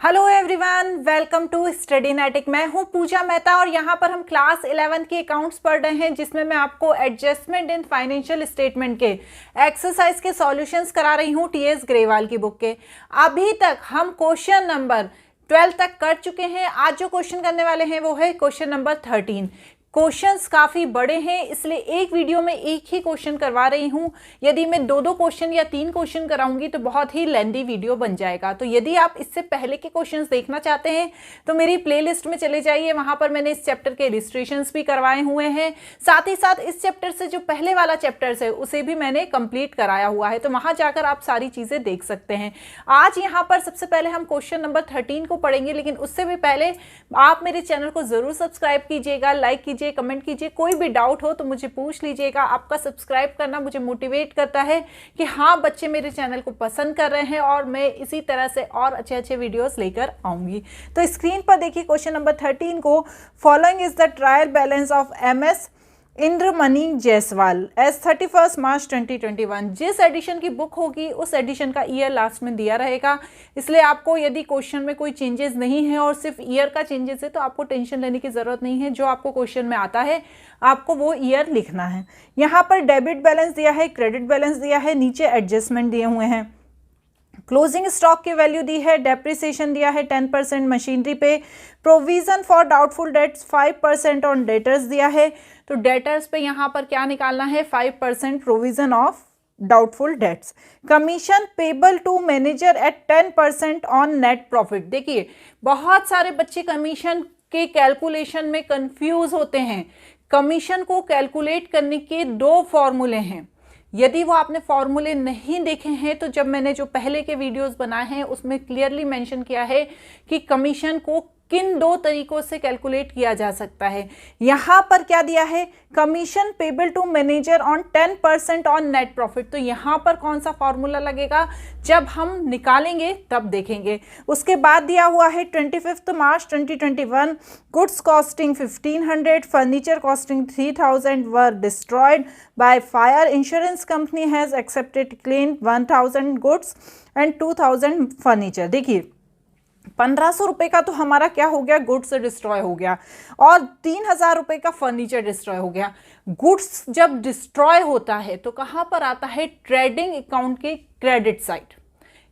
Hello everyone, welcome to Studynetic. मैं हूं पूजा मेहता और यहां पर हम क्लास 11 के अकाउंट्स पढ़ रहे हैं, जिसमें मैं आपको एडजस्टमेंट इन फाइनेंशियल स्टेटमेंट के एक्सरसाइज के सॉल्यूशंस करा रही हूं टीएस ग्रेवाल की बुक के। अभी तक हम क्वेश्चन नंबर 12 तक कर चुके हैं। आज जो क्वेश्चन करने वाले हैं वो है क्वेश्चन नंबर 13। क्वेश्चंस काफ़ी बड़े हैं, इसलिए एक वीडियो में एक ही क्वेश्चन करवा रही हूँ। यदि मैं दो क्वेश्चन या 3 क्वेश्चन कराऊंगी तो बहुत ही लेंदी वीडियो बन जाएगा। तो यदि आप इससे पहले के क्वेश्चंस देखना चाहते हैं तो मेरी प्लेलिस्ट में चले जाइए, वहाँ पर मैंने इस चैप्टर के इलस्ट्रेशंस भी करवाए हुए हैं। साथ ही साथ इस चैप्टर से जो पहले वाला चैप्टर्स है उसे भी मैंने कंप्लीट कराया हुआ है, तो वहाँ जाकर आप सारी चीज़ें देख सकते हैं। आज यहाँ पर सबसे पहले हम क्वेश्चन नंबर 13 को पढ़ेंगे, लेकिन उससे भी पहले आप मेरे चैनल को ज़रूर सब्सक्राइब कीजिएगा, लाइक कीजिए, कमेंट कीजिए। कोई भी डाउट हो तो मुझे पूछ लीजिएगा। आपका सब्सक्राइब करना मुझे मोटिवेट करता है कि हाँ, बच्चे मेरे चैनल को पसंद कर रहे हैं और मैं इसी तरह से और अच्छे अच्छे वीडियोस लेकर आऊंगी। तो स्क्रीन पर देखिए क्वेश्चन नंबर 13 को। Following is the trial balance of MS Indramani Jaiswal as 31 March 2021। जिस एडिशन की बुक होगी उस एडिशन का ईयर लास्ट में दिया रहेगा, इसलिए आपको यदि क्वेश्चन में कोई चेंजेस नहीं है और सिर्फ ईयर का चेंजेस है तो आपको टेंशन लेने की ज़रूरत नहीं है। जो आपको क्वेश्चन में आता है आपको वो ईयर लिखना है। यहाँ पर डेबिट बैलेंस दिया है, क्रेडिट बैलेंस दिया है, नीचे एडजस्टमेंट दिए हुए हैं। क्लोजिंग स्टॉक की वैल्यू दी है, डेप्रिसिएशन दिया है 10% मशीनरी पे, provision for doubtful dates 5% on debtors दिया है। तो डेटर्स पे यहाँ पर क्या निकालना है, 5% provision of doubtful debts. Commission payable to manager at 10% on net profit. देखिए, बहुत सारे बच्चे कमीशन के कैलकुलेशन में कंफ्यूज होते हैं। कमीशन को कैलकुलेट करने के 2 फॉर्मूले हैं। यदि वो आपने फॉर्मूले नहीं देखे हैं तो जब मैंने जो पहले के वीडियोस बनाए हैं उसमें क्लियरली मेंशन किया है कि कमीशन को किन 2 तरीकों से कैलकुलेट किया जा सकता है। यहाँ पर क्या दिया है, commission payable to manager on 10% on net profit. तो यहाँ पर कौन सा फॉर्मूला लगेगा, जब हम निकालेंगे तब देखेंगे। उसके बाद दिया हुआ है 25 मार्च 2021, goods costing 1500, furniture costing 3000 were destroyed by fire. Insurance company has accepted claim 1000 goods and 2000 furniture. देखिए, 1500 रुपये का तो हमारा क्या हो गया, गुड्स डिस्ट्रॉय हो गया, और 3000 रुपये का फर्नीचर डिस्ट्रॉय हो गया। गुड्स जब डिस्ट्रॉय होता है तो कहाँ पर आता है, ट्रेडिंग अकाउंट के क्रेडिट साइड,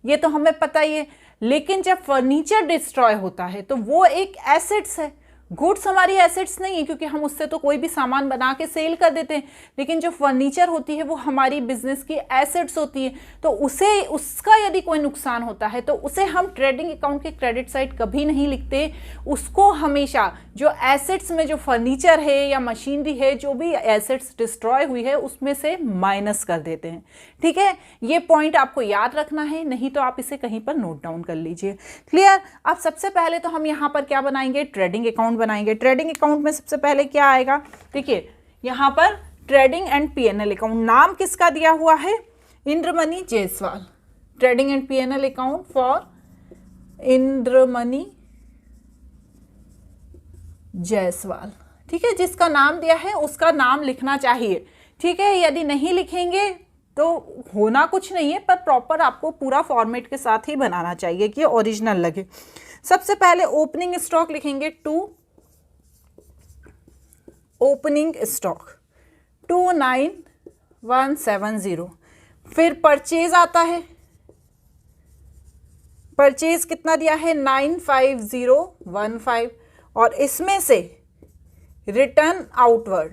ये तो हमें पता ही है। लेकिन जब फर्नीचर डिस्ट्रॉय होता है तो वो एक एसेट्स है। गुड्स हमारी एसेट्स नहीं है क्योंकि हम उससे तो कोई भी सामान बना के सेल कर देते हैं, लेकिन जो फर्नीचर होती है वो हमारी बिजनेस की एसेट्स होती है। तो उसका यदि कोई नुकसान होता है तो उसे हम ट्रेडिंग अकाउंट के क्रेडिट साइड कभी नहीं लिखते। उसको हमेशा जो एसेट्स में जो फर्नीचर है या मशीनरी है, जो भी एसेट्स डिस्ट्रॉय हुई है, उसमें से माइनस कर देते हैं। ठीक है, ये पॉइंट आपको याद रखना है, नहीं तो आप इसे कहीं पर नोट डाउन कर लीजिए। क्लियर। अब सबसे पहले तो हम यहाँ पर क्या बनाएंगे, ट्रेडिंग अकाउंट बनाएंगे। ट्रेडिंग अकाउंट में सबसे पहले क्या आएगा, देखिए यहाँ पर ट्रेडिंग एंड P&L अकाउंट। नाम किसका दिया हुआ है, Indramani Jaiswal. Trading and P&L account for Indramani Jaiswal. ठीक है, जिसका नाम दिया है उसका नाम लिखना चाहिए। ठीक है, यदि नहीं लिखेंगे तो होना कुछ नहीं है, पर प्रॉपर आपको पूरा फॉर्मेट के साथ ही बनाना चाहिए कि ओरिजिनल लगे। सबसे पहले ओपनिंग स्टॉक लिखेंगे 2, ओपनिंग स्टॉक 29170। फिर परचेज आता है, परचेज कितना दिया है 95015, और इसमें से रिटर्न आउटवर्ड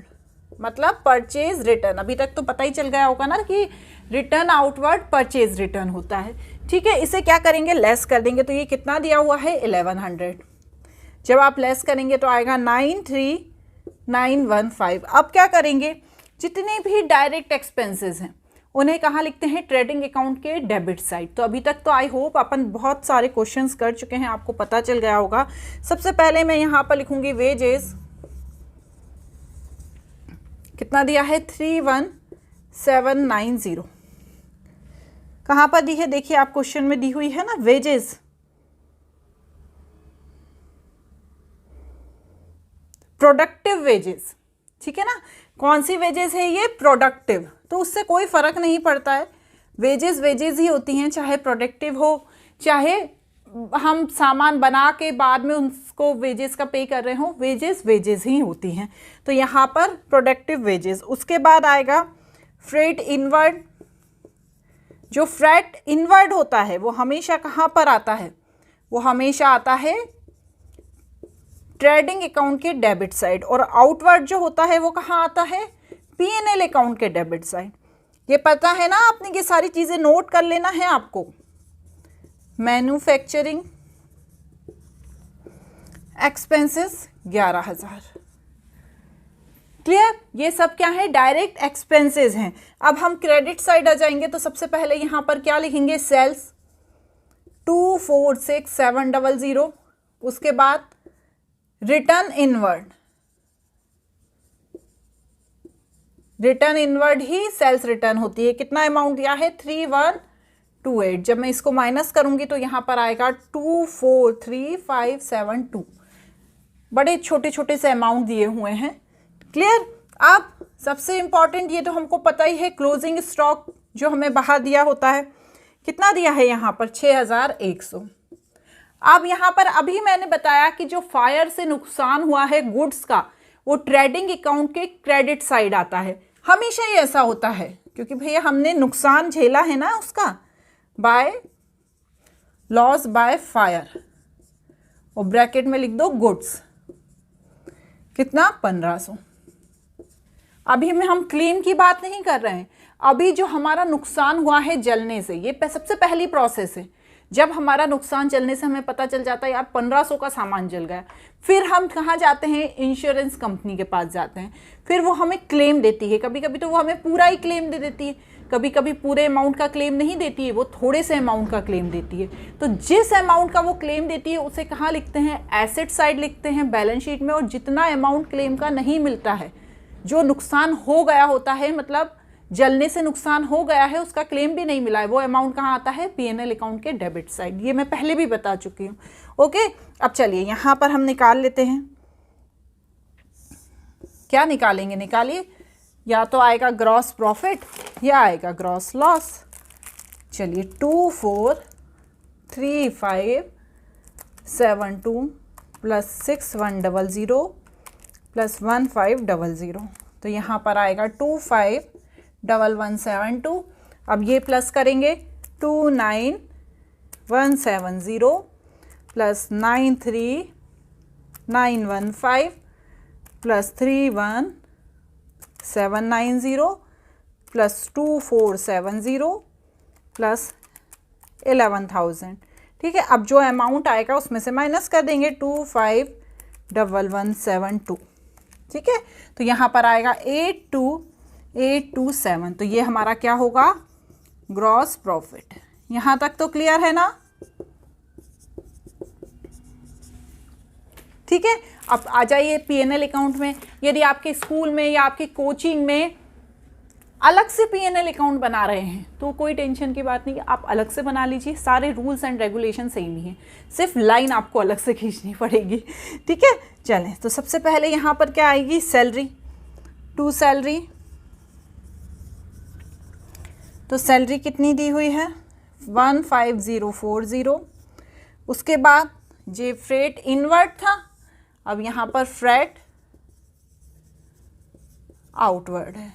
मतलब परचेज रिटर्न, अभी तक तो पता ही चल गया होगा ना कि रिटर्न आउटवर्ड परचेज रिटर्न होता है। ठीक है, इसे क्या करेंगे, लेस कर देंगे। तो ये कितना दिया हुआ है 1100, जब आप लेस करेंगे तो आएगा 93915। अब क्या करेंगे, जितने भी डायरेक्ट एक्सपेंसेस हैं उन्हें कहाँ लिखते हैं, ट्रेडिंग अकाउंट के डेबिट साइड। तो अभी तक तो आई होप अपन बहुत सारे क्वेश्चंस कर चुके हैं, आपको पता चल गया होगा। सबसे पहले मैं यहाँ पर लिखूंगी वेजेस, कितना दिया है 31790। कहाँ पर दी है, देखिए आप क्वेश्चन में दी हुई है ना, वेजेस। प्रोडक्टिव वेजेस, ठीक है ना। कौन सी वेजेस है ये, प्रोडक्टिव। तो उससे कोई फर्क नहीं पड़ता है, वेजेस वेजेस ही होती हैं, चाहे प्रोडक्टिव हो चाहे हम सामान बना के बाद में उसको वेजेस का पे कर रहे हो, वेजेस ही होती हैं। तो यहाँ पर प्रोडक्टिव वेजेस। उसके बाद आएगा फ्रेट इनवर्ड। जो फ्रेट इनवर्ड होता है वो हमेशा कहाँ पर आता है? वो हमेशा आता है ट्रेडिंग अकाउंट के डेबिट साइड, और आउटवर्ड जो होता है वो कहाँ आता है? P&L अकाउंट के डेबिट साइड। ये पता है ना आपने? ये सारी चीज़ें नोट कर लेना है आपको। Manufacturing expenses 11,000। क्लियर? ये सब क्या है? डायरेक्ट एक्सपेंसेस हैं। अब हम क्रेडिट साइड आ जाएंगे तो सबसे पहले यहाँ पर क्या लिखेंगे? सेल्स 246,700। उसके बाद रिटर्न इनवर्ड, रिटर्न इनवर्ड ही सेल्स रिटर्न होती है। कितना अमाउंट दिया है? 3128। जब मैं इसको माइनस करूंगी तो यहाँ पर आएगा 243572। बड़े छोटे छोटे से अमाउंट दिए हुए हैं। क्लियर? अब सबसे इंपॉर्टेंट, ये तो हमको पता ही है, क्लोजिंग स्टॉक जो हमें बाहर दिया होता है, कितना दिया है यहाँ पर? 6100। अब यहाँ पर अभी मैंने बताया कि जो फायर से नुकसान हुआ है गुड्स का, वो ट्रेडिंग अकाउंट के क्रेडिट साइड आता है। हमेशा ही ऐसा होता है, क्योंकि भैया हमने नुकसान झेला है ना उसका, बाय लॉस बाय फायर, और ब्रैकेट में लिख दो गुड्स। कितना? 1500। अभी में हम क्लेम की बात नहीं कर रहे हैं, अभी जो हमारा नुकसान हुआ है जलने से, ये सबसे पहली प्रोसेस है। जब हमारा नुकसान जलने से हमें पता चल जाता है यार 1500 का सामान जल गया, फिर हम कहाँ जाते हैं? इंश्योरेंस कंपनी के पास जाते हैं। फिर वो हमें क्लेम देती है। कभी कभी तो वो हमें पूरा ही क्लेम दे देती है, कभी कभी पूरे अमाउंट का क्लेम नहीं देती है, वो थोड़े से अमाउंट का क्लेम देती है। तो जिस अमाउंट का वो क्लेम देती है उसे कहाँ लिखते हैं? एसेट साइड लिखते हैं बैलेंस शीट में। और जितना अमाउंट क्लेम का नहीं मिलता है, जो नुकसान हो गया होता है, मतलब जलने से नुकसान हो गया है, उसका क्लेम भी नहीं मिला है, वो अमाउंट कहाँ आता है? P&L अकाउंट के डेबिट साइड। ये मैं पहले भी बता चुकी हूँ। ओके, अब चलिए यहाँ पर हम निकाल लेते हैं। क्या निकालेंगे? निकालिए। या तो आएगा ग्रॉस प्रॉफिट या आएगा ग्रॉस लॉस। चलिए 243572 प्लस 6100 प्लस 1500, तो यहाँ पर आएगा 251172। अब ये प्लस करेंगे 29170 प्लस 93915 प्लस 31790 प्लस 2470 प्लस 11,000। ठीक है, अब जो अमाउंट आएगा उसमें से माइनस कर देंगे 251172। ठीक है, तो यहाँ पर आएगा 82827। तो ये हमारा क्या होगा? Gross profit. यहाँ तक तो क्लियर है ना? ठीक है, अब आ जाइए P&L अकाउंट में। यदि आपके स्कूल में या आपकी कोचिंग में अलग से P&L अकाउंट बना रहे हैं तो कोई टेंशन की बात नहीं, आप अलग से बना लीजिए। सारे रूल्स एंड रेगुलेशन सेम ही हैं, सिर्फ लाइन आपको अलग से खींचनी पड़ेगी। ठीक है, चलें। तो सबसे पहले यहाँ पर क्या आएगी? Salary, to salary. तो सैलरी कितनी दी हुई है? 15040। उसके बाद जे फ्रेट इनवर्ड था, अब यहाँ पर फ्रेट आउटवर्ड है।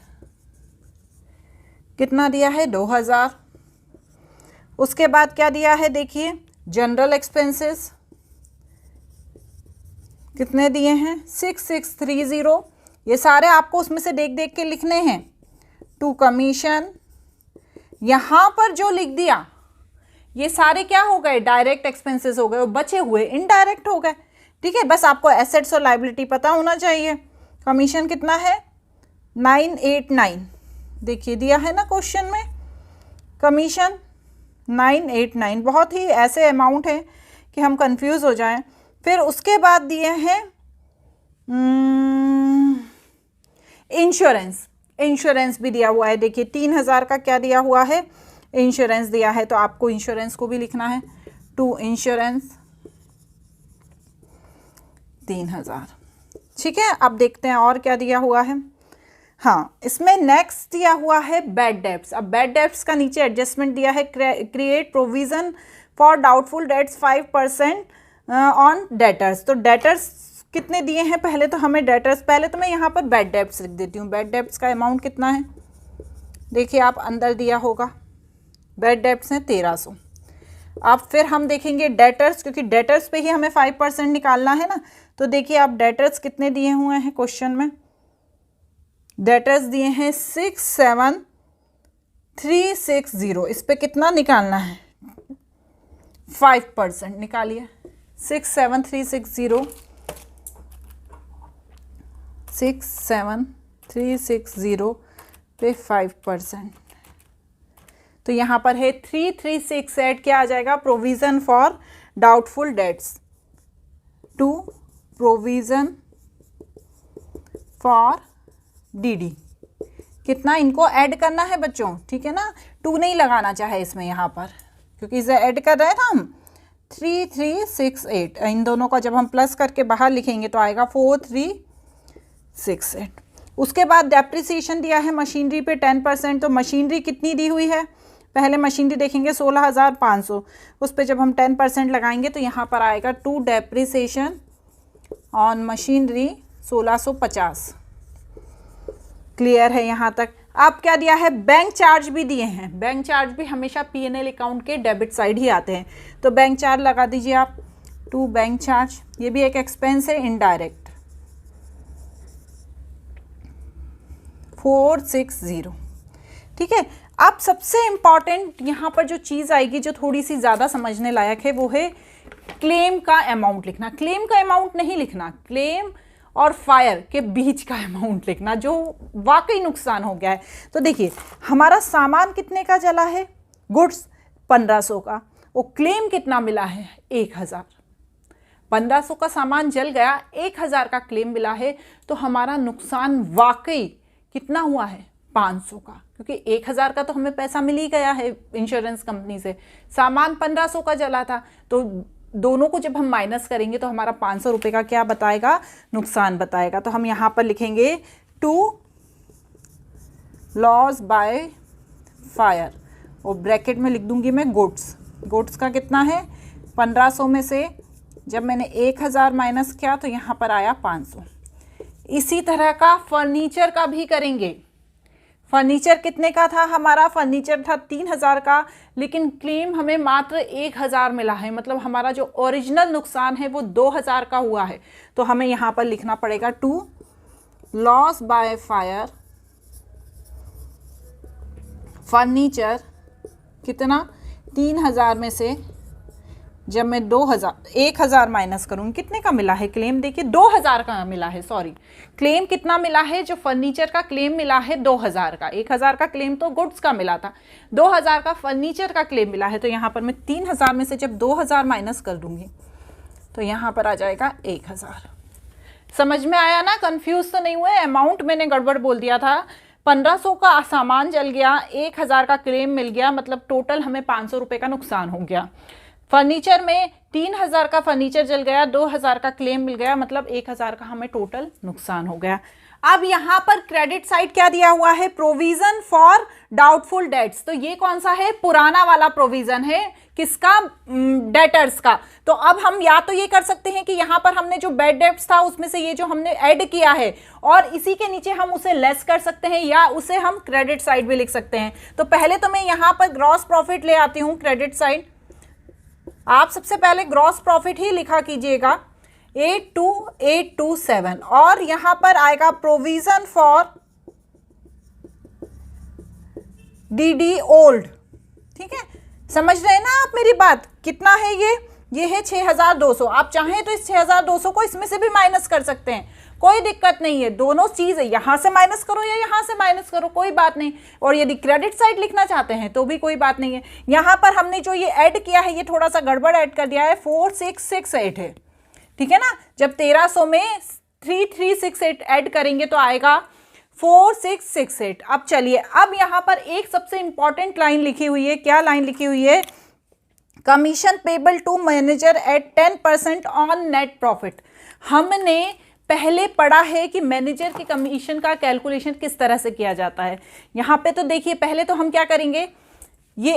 कितना दिया है? 2000। उसके बाद क्या दिया है? देखिए, जनरल एक्सपेंसेस कितने दिए हैं? 6630। ये सारे आपको उसमें से देख देख के लिखने हैं। टू कमीशन, यहाँ पर जो लिख दिया ये सारे क्या हो गए? डायरेक्ट एक्सपेंसेस हो गए, और बचे हुए इनडायरेक्ट हो गए। ठीक है, बस आपको एसेट्स और लायबिलिटी पता होना चाहिए। कमीशन कितना है? 989। देखिए दिया है ना क्वेश्चन में, कमीशन 989। बहुत ही ऐसे अमाउंट है कि हम कंफ्यूज हो जाएं। फिर उसके बाद दिए हैं इंश्योरेंस। इंश्योरेंस भी दिया हुआ है। देखिए 3000 का क्या दिया हुआ है? इंश्योरेंस दिया है, तो आपको इंश्योरेंस को भी लिखना है। To insurance 3000। ठीक है, अब देखते हैं और क्या दिया हुआ है। हाँ, इसमें नेक्स्ट दिया हुआ है बैड डेब्ट्स। अब बैड डेब्ट्स का नीचे एडजस्टमेंट दिया है, create provision for doubtful dates 5% on debtors. तो डेटर्स कितने दिए हैं, पहले तो हमें डेटर्स, पहले तो मैं यहाँ पर बैड डेब्ट्स लिख देती हूँ। बैड डेब्ट्स का अमाउंट कितना है, देखिए आप अंदर दिया होगा, बैड डेब्ट्स हैं 1300। अब फिर हम देखेंगे डेटर्स, क्योंकि डेटर्स पे ही हमें 5% निकालना है ना। तो देखिए आप डेटर्स कितने दिए हुए हैं क्वेश्चन में, डेटर्स दिए हैं 67360। इस पे कितना निकालना है, 5% निकालिए। 67360 67360 पे 5%, तो यहाँ पर है 3368। क्या आ जाएगा, provision for doubtful debts to provision for DD. कितना इनको ऐड करना है बच्चों, ठीक है ना, 2 नहीं लगाना चाहे इसमें यहाँ पर, क्योंकि इसे ऐड कर रहे हैं ना हम। 3368, इन दोनों का जब हम प्लस करके बाहर लिखेंगे तो आएगा 4368। उसके बाद डेप्रिसिएशन दिया है मशीनरी पे 10%। तो मशीनरी कितनी दी हुई है, पहले मशीनरी देखेंगे 16,500, उस पर जब हम 10% लगाएंगे तो यहाँ पर आएगा to depreciation on machinery 1650। Clear है यहाँ तक। अब क्या दिया है, बैंक चार्ज भी दिए हैं। बैंक चार्ज भी हमेशा P&L अकाउंट के डेबिट साइड ही आते हैं, तो बैंक चार्ज लगा दीजिए आप, टू बैंक चार्ज, ये भी एक एक्सपेंस है इनडायरेक्ट, 460। ठीक है। अब सबसे इम्पॉर्टेंट यहाँ पर जो चीज़ आएगी, जो थोड़ी सी ज़्यादा समझने लायक है, वो है क्लेम का अमाउंट लिखना। क्लेम का अमाउंट नहीं लिखना, क्लेम और फायर के बीच का अमाउंट लिखना, जो वाकई नुकसान हो गया है। तो देखिए हमारा सामान कितने का जला है, गुड्स 1500 का, वो क्लेम कितना मिला है 1000। 1500 का सामान जल गया, 1000 का क्लेम मिला है, तो हमारा नुकसान वाकई कितना हुआ है 500 का, क्योंकि 1000 का तो हमें पैसा मिल ही गया है इंश्योरेंस कंपनी से, सामान 1500 का जला था, तो दोनों को जब हम माइनस करेंगे तो हमारा 500 रुपये का क्या बताएगा, नुकसान बताएगा। तो हम यहाँ पर लिखेंगे टू लॉस बाय फायर, और ब्रैकेट में लिख दूंगी मैं गुड्स। गुड्स का कितना है 1500 में से जब मैंने 1000 माइनस किया तो यहाँ पर आया 500। इसी तरह का फर्नीचर का भी करेंगे। फर्नीचर कितने का था हमारा, फर्नीचर था 3000 का, लेकिन क्लेम हमें मात्र 1000 मिला है, मतलब हमारा जो ओरिजिनल नुकसान है वो 2000 का हुआ है। तो हमें यहाँ पर लिखना पड़ेगा to loss by fire furniture कितना, 3000 में से जब मैं 1000 माइनस करूँगी, कितने का मिला है क्लेम, देखिए 2000 का मिला है, सॉरी क्लेम कितना मिला है, जो फर्नीचर का क्लेम मिला है 2000 का। 1000 का क्लेम तो गुड्स का मिला था, 2000 का फर्नीचर का क्लेम मिला है। तो यहाँ पर मैं 3000 में से जब 2000 माइनस कर दूंगी तो यहाँ पर आ जाएगा 1000। समझ में आया ना, कंफ्यूज तो नहीं हुए, अमाउंट मैंने गड़बड़ बोल दिया था। 1500 का सामान जल गया, 1000 का क्लेम मिल गया, मतलब टोटल हमें 500 रुपये का नुकसान हो गया। फर्नीचर में 3000 का फर्नीचर जल गया, 2000 का क्लेम मिल गया, मतलब 1000 का हमें टोटल नुकसान हो गया। अब यहाँ पर क्रेडिट साइड क्या दिया हुआ है, प्रोविजन फॉर डाउटफुल डेट्स। तो ये कौन सा है, पुराना वाला प्रोविजन है, किसका, डेटर्स का। तो अब हम या तो ये कर सकते हैं कि यहाँ पर हमने जो बैड डेट्स था उसमें से ये जो हमने ऐड किया है और इसी के नीचे हम उसे लेस कर सकते हैं, या उसे हम क्रेडिट साइड भी लिख सकते हैं। तो पहले तो मैं यहाँ पर ग्रॉस प्रॉफिट ले आती हूँ क्रेडिट साइड। आप सबसे पहले ग्रॉस प्रॉफिट ही लिखा कीजिएगा 82827, और यहां पर आएगा प्रोविजन फॉर डीडी ओल्ड। ठीक है, समझ रहे हैं ना आप मेरी बात, कितना है ये है 6200। आप चाहें तो इस 6200 को इसमें से भी माइनस कर सकते हैं, कोई दिक्कत नहीं है, दोनों चीज है, यहां से माइनस करो या यहां से माइनस करो, कोई बात नहीं। और यदि क्रेडिट साइड लिखना चाहते हैं तो भी कोई बात नहीं है। यहां पर हमने जो ये ऐड किया है, ये थोड़ा सा गड़बड़ ऐड कर दिया है, 4668 है, ठीक है ना। जब 1300 में 3368 ऐड करेंगे तो आएगा 4668। अब चलिए, अब यहां पर एक सबसे इंपॉर्टेंट लाइन लिखी हुई है, क्या लाइन लिखी हुई है, commission payable to manager at 10% on net profit. हमने पहले पढ़ा है कि मैनेजर की कमीशन का कैलकुलेशन किस तरह से किया जाता है। यहाँ पे तो देखिए, पहले तो हम क्या करेंगे, ये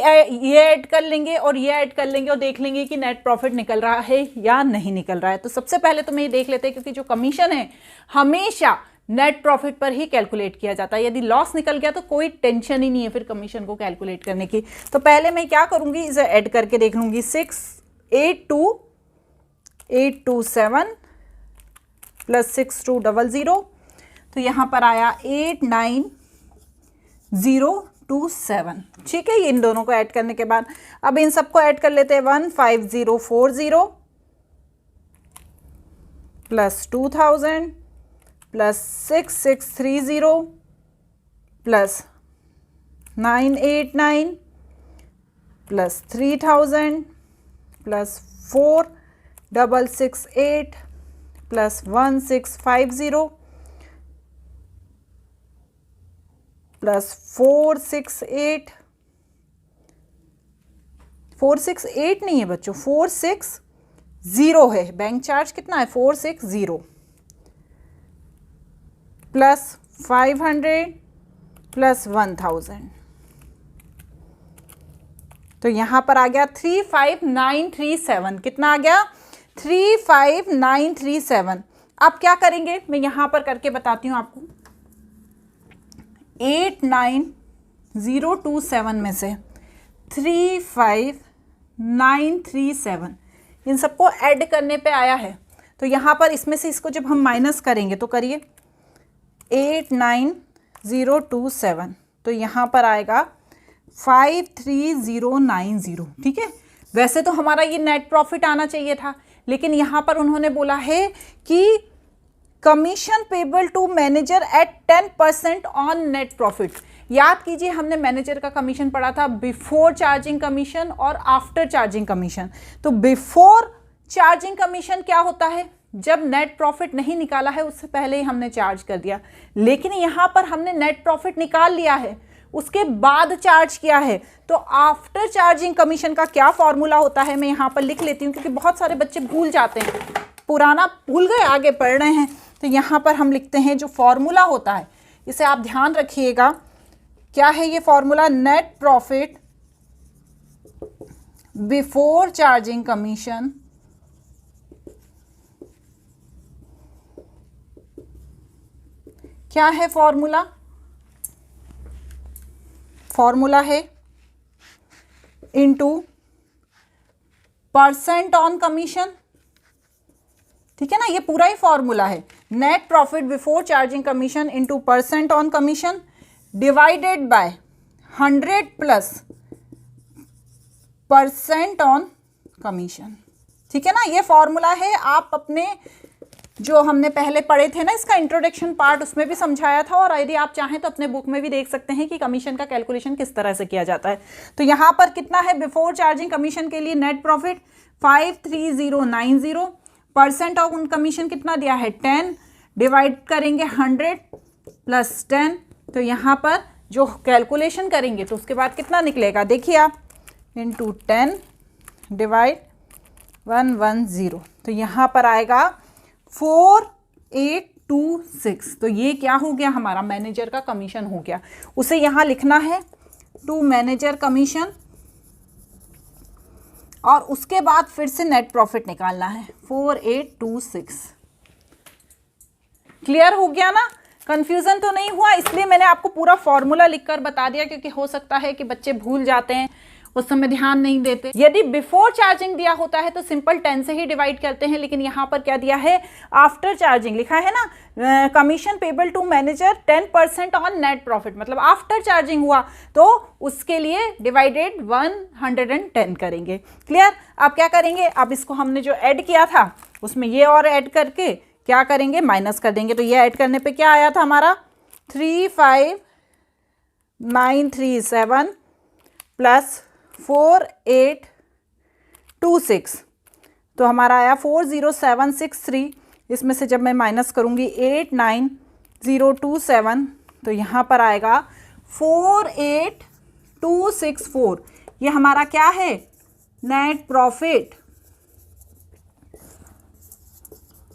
ऐड कर लेंगे और ये ऐड कर लेंगे और देख लेंगे कि नेट प्रॉफिट निकल रहा है या नहीं निकल रहा है। तो सबसे पहले तो मैं ये देख लेते हैं, क्योंकि जो कमीशन है हमेशा नेट प्रॉफिट पर ही कैलकुलेट किया जाता है। यदि लॉस निकल गया तो कोई टेंशन ही नहीं है फिर कमीशन को कैलकुलेट करने की। तो पहले मैं क्या करूंगी, इसे ऐड करके देख लूंगी। 6827 प्लस 6200, तो यहां पर आया 89027। ठीक है, इन दोनों को ऐड करने के बाद अब इन सबको ऐड कर लेते हैं। 15040 plus 2000 plus 6630 plus 989 plus 3000 plus 4668 plus 1650 plus 468 नहीं है बच्चों, 460 है। बैंक चार्ज कितना है, 460 प्लस 500 प्लस 1000, तो यहां पर आ गया 35937। कितना आ गया, 35937। अब क्या करेंगे, मैं यहां पर करके बताती हूं आपको। 89027 में से 35937 इन सबको ऐड करने पे आया है। तो यहाँ पर इसमें से इसको जब हम माइनस करेंगे तो करिए 89027, तो यहाँ पर आएगा 53090। ठीक है, वैसे तो हमारा ये नेट प्रॉफिट आना चाहिए था, लेकिन यहाँ पर उन्होंने बोला है कि commission payable to manager at 10% on net profit. याद कीजिए, हमने मैनेजर का कमीशन पढ़ा था बिफोर चार्जिंग कमीशन और आफ्टर चार्जिंग कमीशन। तो बिफोर चार्जिंग कमीशन क्या होता है, जब नेट प्रॉफिट नहीं निकाला है उससे पहले ही हमने चार्ज कर दिया। लेकिन यहाँ पर हमने नेट प्रॉफिट निकाल लिया है, उसके बाद चार्ज किया है। तो आफ्टर चार्जिंग कमीशन का क्या फॉर्मूला होता है, मैं यहाँ पर लिख लेती हूँ, क्योंकि बहुत सारे बच्चे भूल जाते हैं, पुराना भूल गए, आगे पढ़ रहे हैं। तो यहाँ पर हम लिखते हैं जो फॉर्मूला होता है, इसे आप ध्यान रखिएगा। क्या है ये formula, net profit before charging commission क्या है फॉर्मूला, फॉर्मूला है इनटू परसेंट ऑन कमीशन। ठीक है ना, ये पूरा ही फॉर्मूला है। Net profit before charging commission into percent on commission divided by 100 plus percent on commission. ठीक है ना, ये फॉर्मूला है। आप अपने जो हमने पहले पढ़े थे ना, इसका इंट्रोडक्शन पार्ट, उसमें भी समझाया था, और यदि आप चाहें तो अपने बुक में भी देख सकते हैं कि कमीशन का कैलकुलेशन किस तरह से किया जाता है। तो यहाँ पर कितना है, बिफोर चार्जिंग कमीशन के लिए नेट प्रॉफिट 53090, परसेंट ऑफ उन कमीशन कितना दिया है 10, डिवाइड करेंगे 100 प्लस 10, तो यहाँ पर जो कैलकुलेशन करेंगे तो उसके बाद कितना निकलेगा, देखिए आप, इंटू 10 डिवाइड 110, तो यहाँ पर आएगा 4826। तो ये क्या हो गया, हमारा मैनेजर का कमीशन हो गया। उसे यहाँ लिखना है टू मैनेजर कमीशन, और उसके बाद फिर से नेट प्रॉफिट निकालना है 4826। क्लियर हो गया ना, कंफ्यूजन तो नहीं हुआ। इसलिए मैंने आपको पूरा फॉर्मूला लिखकर बता दिया, क्योंकि हो सकता है कि बच्चे भूल जाते हैं, उस समय ध्यान नहीं देते। यदि बिफोर चार्जिंग दिया होता है तो सिंपल 10 से ही डिवाइड करते हैं, लेकिन यहाँ पर क्या दिया है, आफ्टर चार्जिंग लिखा है ना, commission payable to manager 10% on net profit, मतलब आफ्टर चार्जिंग हुआ तो उसके लिए डिवाइडेड 110 करेंगे। क्लियर। अब क्या करेंगे, अब इसको हमने जो ऐड किया था उसमें ये और ऐड करके क्या करेंगे, माइनस कर देंगे। तो ये ऐड करने पे क्या आया था हमारा, 35937 प्लस 4826, तो हमारा आया 40763। इसमें से जब मैं माइनस करूंगी 89027, तो यहाँ पर आएगा 48264। ये हमारा क्या है, नेट प्रॉफिट।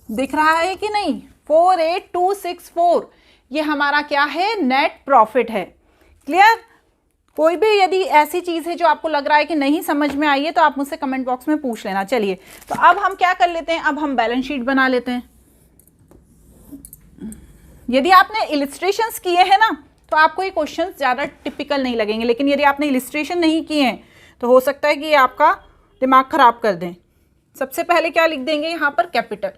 दिख रहा है कि नहीं, 48264 ये हमारा क्या है, नेट प्रॉफिट है। क्लियर कोई भी यदि ऐसी चीज़ है जो आपको लग रहा है कि नहीं समझ में आई है तो आप मुझसे कमेंट बॉक्स में पूछ लेना। चलिए, तो अब हम क्या कर लेते हैं, अब हम बैलेंस शीट बना लेते हैं। यदि आपने इलिस्ट्रेशंस किए हैं ना तो आपको ये क्वेश्चन ज़्यादा टिपिकल नहीं लगेंगे, लेकिन यदि आपने इलिस्ट्रेशन नहीं किए हैं तो हो सकता है कि ये आपका दिमाग खराब कर दें। सबसे पहले क्या लिख देंगे यहाँ पर, कैपिटल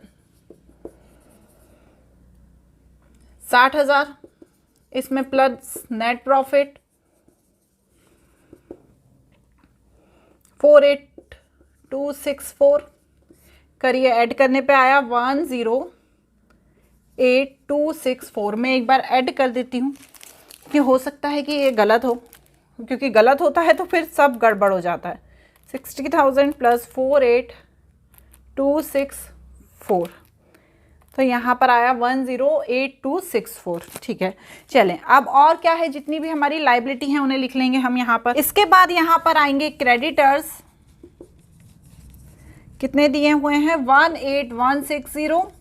60,000, इसमें प्लस नेट प्रॉफिट 48264, करिए ऐड करने पे आया 108,264। मैं एक बार ऐड कर देती हूँ कि हो सकता है कि ये गलत हो, क्योंकि गलत होता है तो फिर सब गड़बड़ हो जाता है। 60,000 प्लस 48264, तो यहाँ पर आया 108,264। ठीक है, चलें अब और क्या है, जितनी भी हमारी लाइबिलिटी हैं उन्हें लिख लेंगे हम यहाँ पर। इसके बाद यहाँ पर आएंगे क्रेडिटर्स, कितने दिए हुए हैं 18160।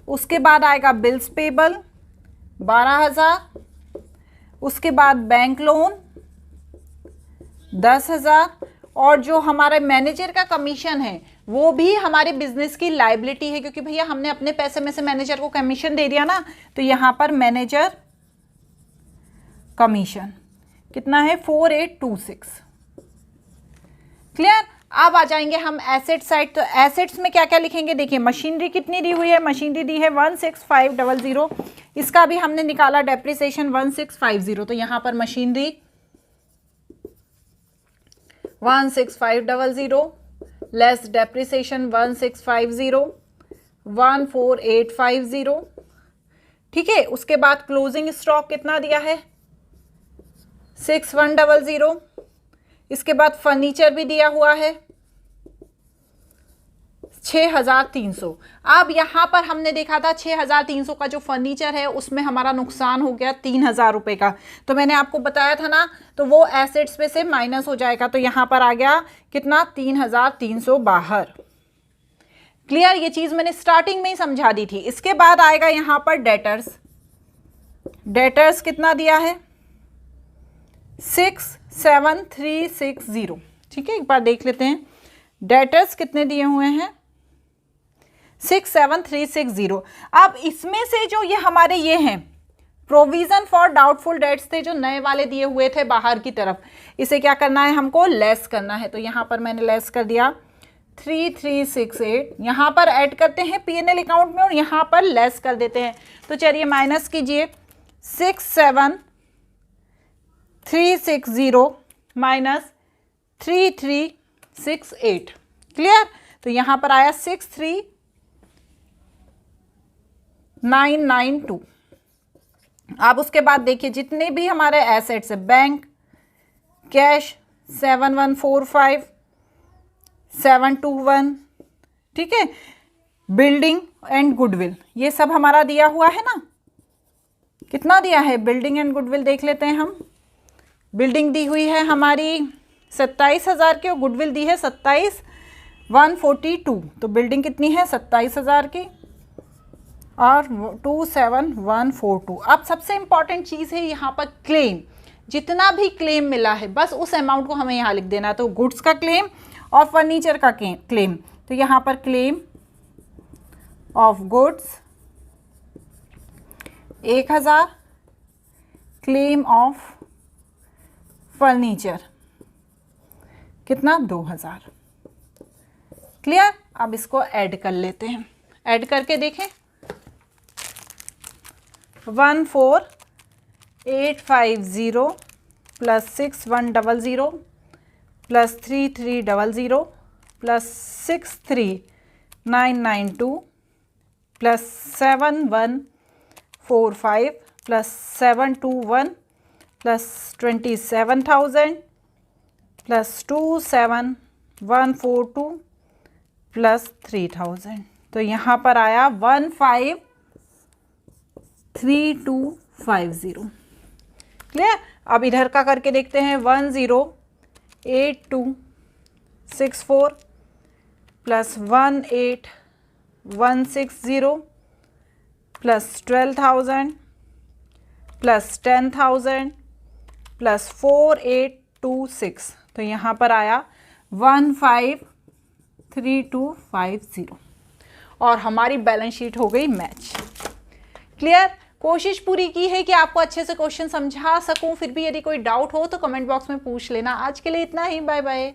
उसके बाद आएगा बिल्स पेबल 12,000, उसके बाद बैंक लोन 10,000, और जो हमारे मैनेजर का कमीशन है वो भी हमारे बिजनेस की लाइबिलिटी है, क्योंकि भैया हमने अपने पैसे में से मैनेजर को कमीशन दे दिया ना, तो यहाँ पर मैनेजर कमीशन कितना है 4826। क्लियर। अब आ जाएंगे हम एसेट साइड। तो एसेट्स में क्या क्या लिखेंगे, देखिए मशीनरी कितनी दी हुई है, मशीनरी दी है 16500, इसका भी हमने निकाला डेप्रिसिएशन 1650, तो यहाँ पर मशीनरी 16500 लेस डेप्रिसिएशन 1650 14850। ठीक है, उसके बाद क्लोजिंग स्टॉक कितना दिया है 6100। इसके बाद फर्नीचर भी दिया हुआ है 6300। अब यहाँ पर हमने देखा था 6300 का जो फर्नीचर है उसमें हमारा नुकसान हो गया 3000 रुपये का, तो मैंने आपको बताया था ना, तो वो एसेट्स में से माइनस हो जाएगा, तो यहाँ पर आ गया कितना 3300 बाहर। क्लियर, ये चीज़ मैंने स्टार्टिंग में ही समझा दी थी। इसके बाद आएगा यहाँ पर डेटर्स, डेटर्स कितना दिया है 67360। ठीक है, एक बार देख लेते हैं डेटर्स कितने दिए हुए हैं 67360। अब इसमें से जो ये हमारे ये हैं प्रोविजन फॉर डाउटफुल डेट्स थे जो नए वाले दिए हुए थे बाहर की तरफ, इसे क्या करना है हमको लेस करना है, तो यहाँ पर मैंने लेस कर दिया 3368। यहाँ पर ऐड करते हैं पीएनएल अकाउंट में और यहाँ पर लेस कर देते हैं, तो चलिए माइनस कीजिए 67360 माइनस 3368। क्लियर, तो यहाँ पर आया 63992। अब उसके बाद देखिए जितने भी हमारे एसेट्स है, बैंक कैश 7145 721, ठीक है, बिल्डिंग एंड गुडविल ये सब हमारा दिया हुआ है ना, कितना दिया है बिल्डिंग एंड गुडविल देख लेते हैं हम। बिल्डिंग दी हुई है हमारी 27,000 की और गुडविल दी है 27,142, तो बिल्डिंग कितनी है 27,000 की और 27,142। अब सबसे इंपॉर्टेंट चीज़ है यहाँ पर क्लेम, जितना भी क्लेम मिला है बस उस अमाउंट को हमें यहाँ लिख देना, तो गुड्स का क्लेम और फर्नीचर का क्लेम, तो यहाँ पर claim of goods 1000, claim of furniture कितना 2000। क्लियर, अब इसको ऐड कर लेते हैं, ऐड करके देखें 14850 plus 6100 plus 3300 plus 63992 plus 7145 plus 721 plus 27,000 plus 27,142 plus 3000, तो यहाँ पर आया 153250। क्लियर, अब इधर का करके देखते हैं 108264 प्लस 18160 प्लस 12,000 प्लस 10,000 प्लस 4826, तो यहाँ पर आया 153250 और हमारी बैलेंस शीट हो गई मैच। क्लियर? कोशिश पूरी की है कि आपको अच्छे से क्वेश्चन समझा सकूं, फिर भी यदि कोई डाउट हो तो कमेंट बॉक्स में पूछ लेना। आज के लिए इतना ही, बाय बाय।